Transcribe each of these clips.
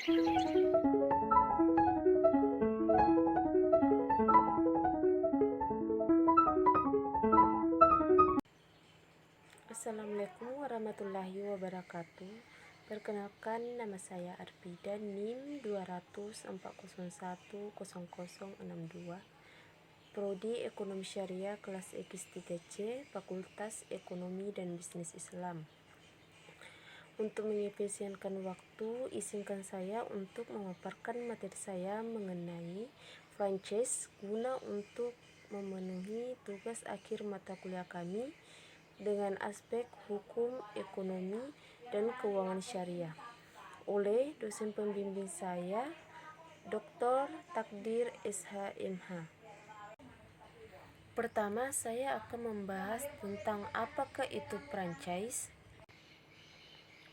Assalamualaikum warahmatullahi wabarakatuh. Perkenalkan, nama saya Arpida, NIM 20040100062, Prodi Ekonomi Syariah kelas X3C, Fakultas Ekonomi dan Bisnis Islam. Untuk mengefisienkan waktu, izinkan saya untuk memaparkan materi saya mengenai franchise guna untuk memenuhi tugas akhir mata kuliah kami dengan aspek hukum, ekonomi, dan keuangan syariah oleh dosen pembimbing saya, Dr. Takdir SHMH. Pertama, saya akan membahas tentang apakah itu franchise.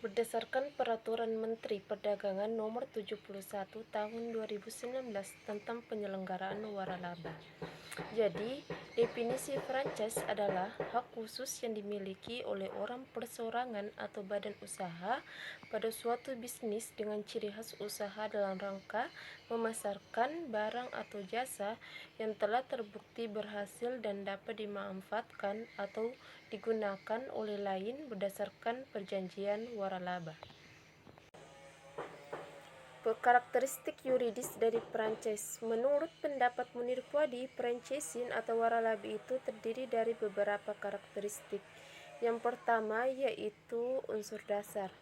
Berdasarkan Peraturan Menteri Perdagangan Nomor 71 Tahun 2019 tentang penyelenggaraan waralaba. Jadi, definisi franchise adalah hak khusus yang dimiliki oleh orang perseorangan atau badan usaha pada suatu bisnis dengan ciri khas usaha dalam rangka memasarkan barang atau jasa yang telah terbukti berhasil dan dapat dimanfaatkan atau digunakan oleh lain berdasarkan perjanjian waralaba. Karakteristik yuridis dari franchise. Menurut pendapat Munir Fuadi, franchising atau waralaba itu terdiri dari beberapa karakteristik. Yang pertama yaitu unsur dasar.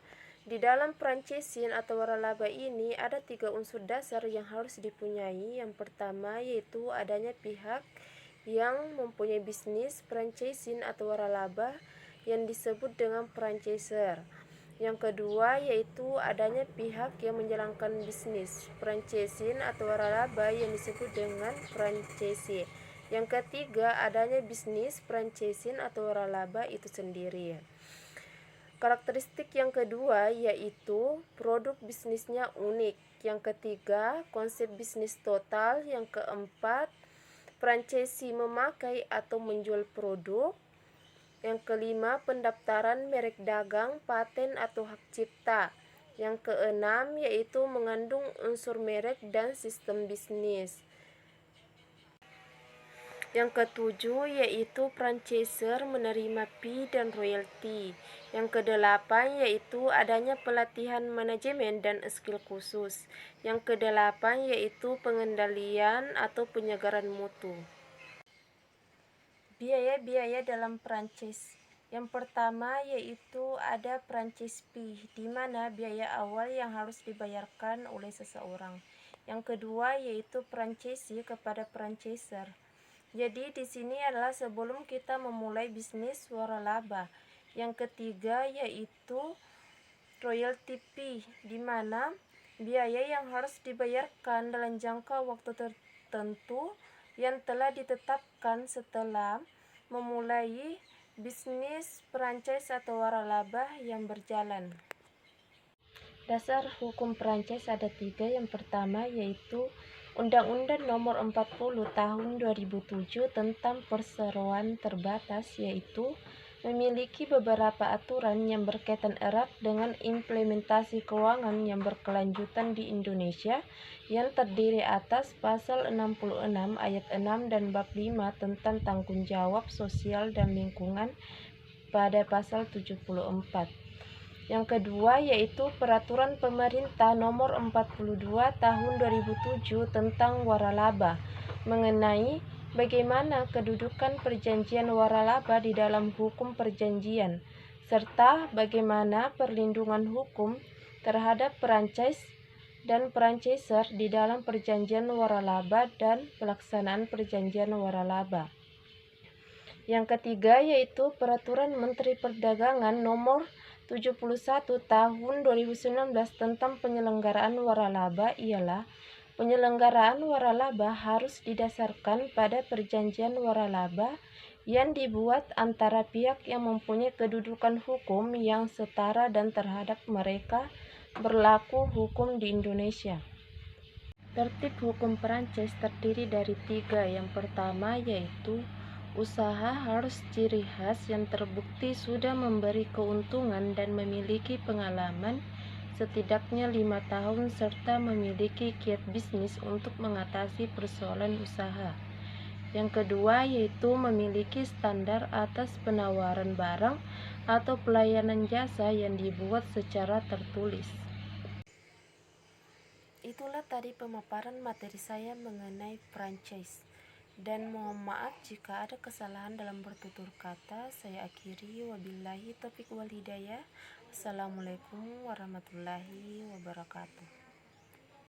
Di dalam franchising atau waralaba ini ada 3 unsur dasar yang harus dipunyai. Yang pertama yaitu adanya pihak yang mempunyai bisnis franchising atau waralaba yang disebut dengan franchisor. Yang kedua yaitu adanya pihak yang menjalankan bisnis franchising atau waralaba yang disebut dengan franchisee. Yang ketiga adanya bisnis franchising atau waralaba itu sendiri. Karakteristik yang kedua yaitu produk bisnisnya unik. Yang ketiga konsep bisnis total. Yang keempat franchisee memakai atau menjual produk. Yang kelima, pendaftaran merek dagang, paten atau hak cipta. Yang keenam, yaitu mengandung unsur merek dan sistem bisnis. Yang ketujuh, yaitu franchisor menerima fee dan royalti. Yang kedelapan, yaitu adanya pelatihan manajemen dan skill khusus. Yang kedelapan, yaitu pengendalian atau penyegaran mutu. Biaya-biaya dalam franchise. Yang pertama yaitu ada franchise fee, di mana biaya awal yang harus dibayarkan oleh seseorang. Yang kedua yaitu franchisee kepada franchisor. Jadi di sini adalah sebelum kita memulai bisnis waralaba. Yang ketiga yaitu royalty fee, di mana biaya yang harus dibayarkan dalam jangka waktu tertentu yang telah ditetapkan setelah memulai bisnis franchise atau waralaba yang berjalan. Dasar hukum franchise ada 3. Yang pertama yaitu Undang-Undang Nomor 40 Tahun 2007 tentang perseroan terbatas, yaitu memiliki beberapa aturan yang berkaitan erat dengan implementasi keuangan yang berkelanjutan di Indonesia yang terdiri atas Pasal 66 Ayat 6 dan Bab 5 tentang tanggung jawab sosial dan lingkungan pada Pasal 74. Yang kedua yaitu Peraturan Pemerintah Nomor 42 Tahun 2007 tentang waralaba mengenai bagaimana kedudukan perjanjian waralaba di dalam hukum perjanjian, serta bagaimana perlindungan hukum terhadap franchise dan franchisor di dalam perjanjian waralaba dan pelaksanaan perjanjian waralaba. Yang ketiga yaitu Peraturan Menteri Perdagangan Nomor 71 Tahun 2019 tentang penyelenggaraan waralaba ialah penyelenggaraan waralaba harus didasarkan pada perjanjian waralaba yang dibuat antara pihak yang mempunyai kedudukan hukum yang setara dan terhadap mereka berlaku hukum di Indonesia. Tertib hukum franchise terdiri dari 3. Yang pertama yaitu usaha harus ciri khas yang terbukti sudah memberi keuntungan dan memiliki pengalaman setidaknya 5 tahun serta memiliki kiat bisnis untuk mengatasi persoalan usaha. Yang kedua yaitu memiliki standar atas penawaran barang atau pelayanan jasa yang dibuat secara tertulis. Itulah tadi pemaparan materi saya mengenai franchise. Dan mohon maaf jika ada kesalahan dalam bertutur kata. Saya akhiri, wabillahi taufiq wal hidayah. Assalamualaikum warahmatullahi wabarakatuh.